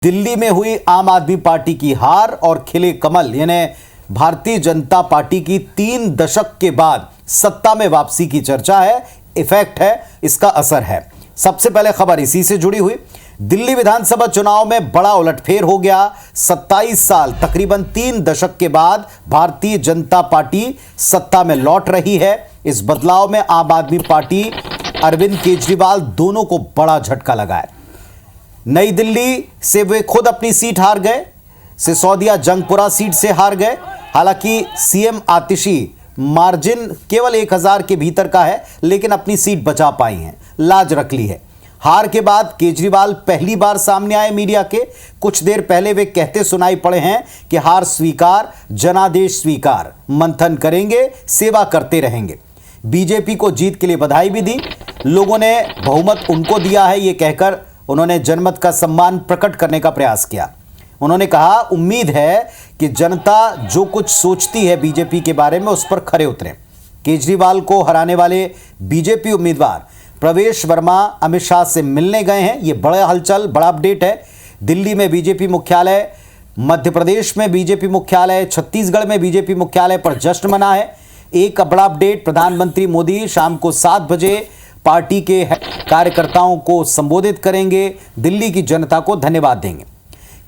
दिल्ली में हुई आम आदमी पार्टी की हार और खिले कमल यानी भारतीय जनता पार्टी की 3 दशक के बाद सत्ता में वापसी की चर्चा है, इफेक्ट है, इसका असर है। सबसे पहले खबर इसी से जुड़ी हुई। दिल्ली विधानसभा चुनाव में बड़ा उलटफेर हो गया। 27 साल तकरीबन 3 दशक के बाद भारतीय जनता पार्टी सत्ता में लौट रही है। इस बदलाव में आम आदमी पार्टी अरविंद केजरीवाल दोनों को बड़ा झटका लगा है। नई दिल्ली से वे खुद अपनी सीट हार गए, सिसोदिया जंगपुरा सीट से हार गए। हालांकि सीएम आतिशी मार्जिन केवल 1000 के भीतर का है, लेकिन अपनी सीट बचा पाई हैं, लाज रख ली है। हार के बाद केजरीवाल पहली बार सामने आए मीडिया के। कुछ देर पहले वे कहते सुनाई पड़े हैं कि हार स्वीकार, जनादेश स्वीकार, मंथन करेंगे, सेवा करते रहेंगे। बीजेपी को जीत के लिए बधाई भी दी। लोगों ने बहुमत उनको दिया है, यह कहकर उन्होंने जनमत का सम्मान प्रकट करने का प्रयास किया। उन्होंने कहा, उम्मीद है कि जनता जो कुछ सोचती है बीजेपी के बारे में उस पर खरे उतरें। केजरीवाल को हराने वाले बीजेपी उम्मीदवार प्रवेश वर्मा अमित शाह से मिलने गए हैं। यह बड़ा हलचल, बड़ा अपडेट है। दिल्ली में बीजेपी मुख्यालय, मध्य प्रदेश में बीजेपी मुख्यालय, छत्तीसगढ़ में बीजेपी मुख्यालय पर जश्न मना है। एक बड़ा अपडेट, प्रधानमंत्री मोदी शाम को 7 बजे पार्टी के कार्यकर्ताओं को संबोधित करेंगे, दिल्ली की जनता को धन्यवाद देंगे।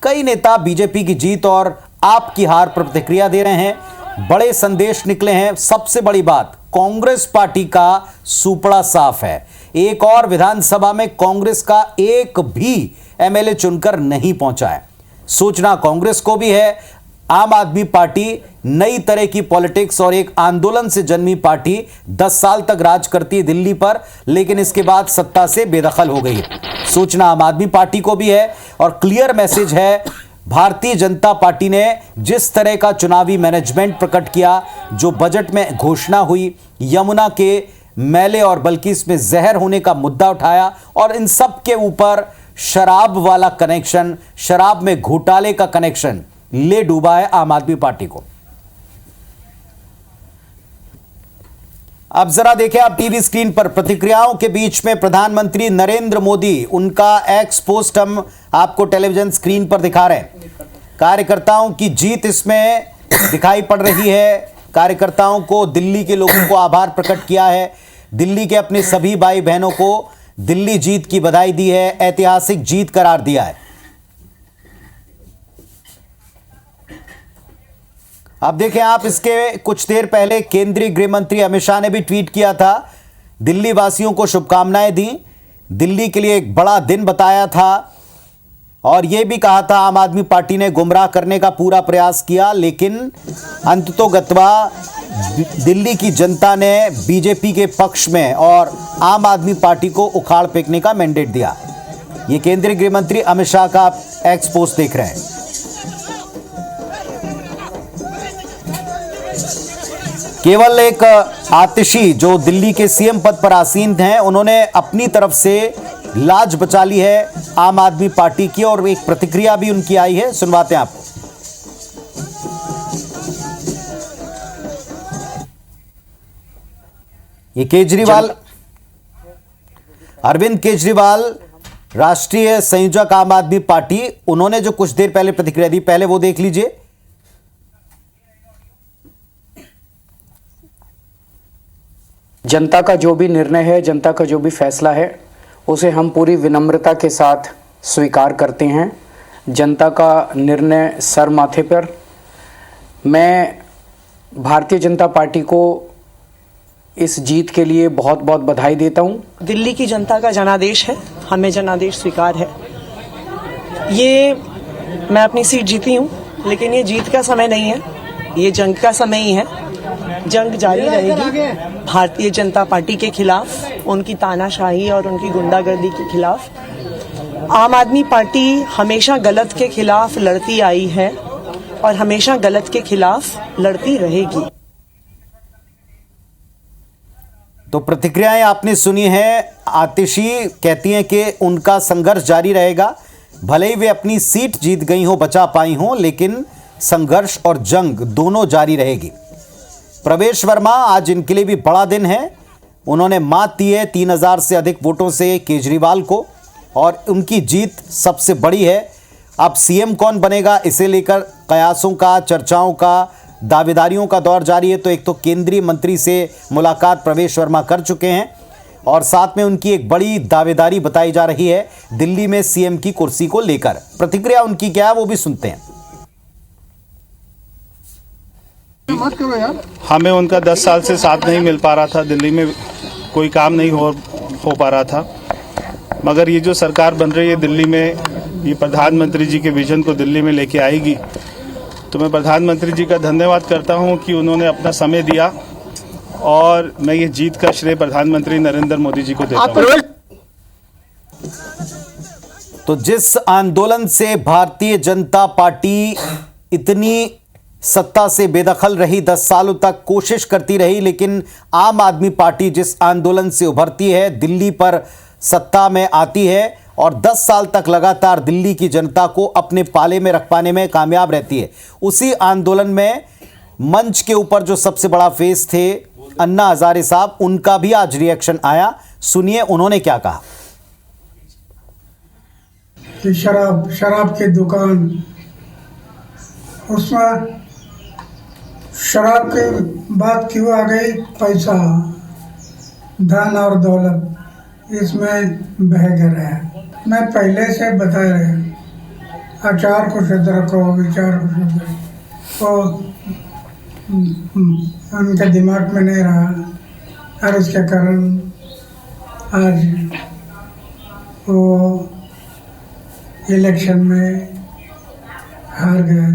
कई नेता बीजेपी की जीत और आप की हार पर प्रतिक्रिया दे रहे हैं। बड़े संदेश निकले हैं। सबसे बड़ी बात, कांग्रेस पार्टी का सुपड़ा साफ है। एक और विधानसभा में कांग्रेस का एक भी एमएलए चुनकर नहीं पहुंचा है। सूचना कांग्रेस को भी है। आम आदमी पार्टी नई तरह की पॉलिटिक्स और एक आंदोलन से जन्मी पार्टी 10 साल तक राज करती है दिल्ली पर, लेकिन इसके बाद सत्ता से बेदखल हो गई। सूचना आम आदमी पार्टी को भी है और क्लियर मैसेज है। भारतीय जनता पार्टी ने जिस तरह का चुनावी मैनेजमेंट प्रकट किया, जो बजट में घोषणा हुई, यमुना के मैले और बल्कि इसमें जहर होने का मुद्दा उठाया और इन सब के ऊपर शराब वाला कनेक्शन, शराब में घोटाले का कनेक्शन ले डूबा है आम आदमी पार्टी को। अब जरा देखें आप टीवी स्क्रीन पर प्रतिक्रियाओं के बीच में प्रधानमंत्री नरेंद्र मोदी, उनका एक्स पोस्ट हम आपको टेलीविजन स्क्रीन पर दिखा रहे हैं। कार्यकर्ताओं की जीत इसमें दिखाई पड़ रही है। कार्यकर्ताओं को, दिल्ली के लोगों को आभार प्रकट किया है। दिल्ली के अपने सभी भाई बहनों को दिल्ली जीत की बधाई दी है, ऐतिहासिक जीत करार दिया है। अब देखें आप, इसके कुछ देर पहले केंद्रीय गृह मंत्री अमित शाह ने भी ट्वीट किया था, दिल्ली वासियों को शुभकामनाएं दी, दिल्ली के लिए एक बड़ा दिन बताया था और यह भी कहा था आम आदमी पार्टी ने गुमराह करने का पूरा प्रयास किया, लेकिन अंततोगत्वा दिल्ली की जनता ने बीजेपी के पक्ष में और आम आदमी पार्टी को उखाड़ फेंकने का मैंडेट दिया। यह केंद्रीय गृह मंत्री अमित शाह का आप एक्स पोस्ट देख रहे हैं। केवल एक आतिशी जो दिल्ली के सीएम पद पर आसीन हैं, उन्होंने अपनी तरफ से लाज बचा ली है आम आदमी पार्टी की और एक प्रतिक्रिया भी उनकी आई है, सुनवाते हैं आपको। ये केजरीवाल, अरविंद केजरीवाल, राष्ट्रीय संयोजक आम आदमी पार्टी, उन्होंने जो कुछ देर पहले प्रतिक्रिया दी, पहले वो देख लीजिए। जनता का जो भी निर्णय है, जनता का जो भी फैसला है, उसे हम पूरी विनम्रता के साथ स्वीकार करते हैं। जनता का निर्णय सर माथे पर। मैं भारतीय जनता पार्टी को इस जीत के लिए बहुत बहुत बधाई देता हूं। दिल्ली की जनता का जनादेश है, हमें जनादेश स्वीकार है। ये मैं अपनी सीट जीती हूं, लेकिन ये जीत का समय नहीं है, ये जंग का समय ही है। जंग जारी रहेगी भारतीय जनता पार्टी के खिलाफ, उनकी तानाशाही और उनकी गुंडागर्दी के खिलाफ। आम आदमी पार्टी हमेशा गलत के खिलाफ लड़ती आई है और हमेशा गलत के खिलाफ लड़ती रहेगी। तो प्रतिक्रियाएं आपने सुनी हैं। आतिशी कहती हैं कि उनका संघर्ष जारी रहेगा, भले ही वे अपनी सीट जीत गई हो, बचा पाई हो, लेकिन संघर्ष और जंग दोनों जारी रहेगी। प्रवेश वर्मा, आज इनके लिए भी बड़ा दिन है। उन्होंने मात दी है 3000 से अधिक वोटों से केजरीवाल को और उनकी जीत सबसे बड़ी है। अब सीएम कौन बनेगा, इसे लेकर कयासों का, चर्चाओं का, दावेदारियों का दौर जारी है। तो एक तो केंद्रीय मंत्री से मुलाकात प्रवेश वर्मा कर चुके हैं और साथ में उनकी एक बड़ी दावेदारी बताई जा रही है दिल्ली में सीएम की कुर्सी को लेकर। प्रतिक्रिया उनकी क्या है वो भी सुनते हैं। हमें उनका 10 साल से साथ नहीं मिल पा रहा था, दिल्ली में कोई काम नहीं हो पा रहा था। मगर ये जो सरकार बन रही है दिल्ली में, ये प्रधानमंत्री जी के विजन को दिल्ली में लेके आएगी। तो मैं प्रधानमंत्री जी का धन्यवाद करता हूं कि उन्होंने अपना समय दिया और मैं ये जीत का श्रेय प्रधानमंत्री नरेंद्र मोदी जी को देता हूं। तो जिस आंदोलन से भारतीय जनता पार्टी इतनी सत्ता से बेदखल रही, 10 सालों तक कोशिश करती रही, लेकिन आम आदमी पार्टी जिस आंदोलन से उभरती है, दिल्ली पर सत्ता में आती है और 10 साल तक लगातार दिल्ली की जनता को अपने पाले में रख पाने में कामयाब रहती है। उसी आंदोलन में मंच के ऊपर जो सबसे बड़ा फेस थे अन्ना हजारे साहब, उनका भी आज रिएक्शन आया। सुनिए उन्होंने क्या कहा। कि शराब की दुकान, उसमें शराब की बात क्यों आ गई? पैसा, धन और दौलत इसमें बह गया है। मैं पहले से बता रहा, आचार को शुद्ध रखो, विचार को शुद्ध रखो, वो उनके दिमाग में नहीं रहा और उसके कारण आज वो इलेक्शन में हार गए।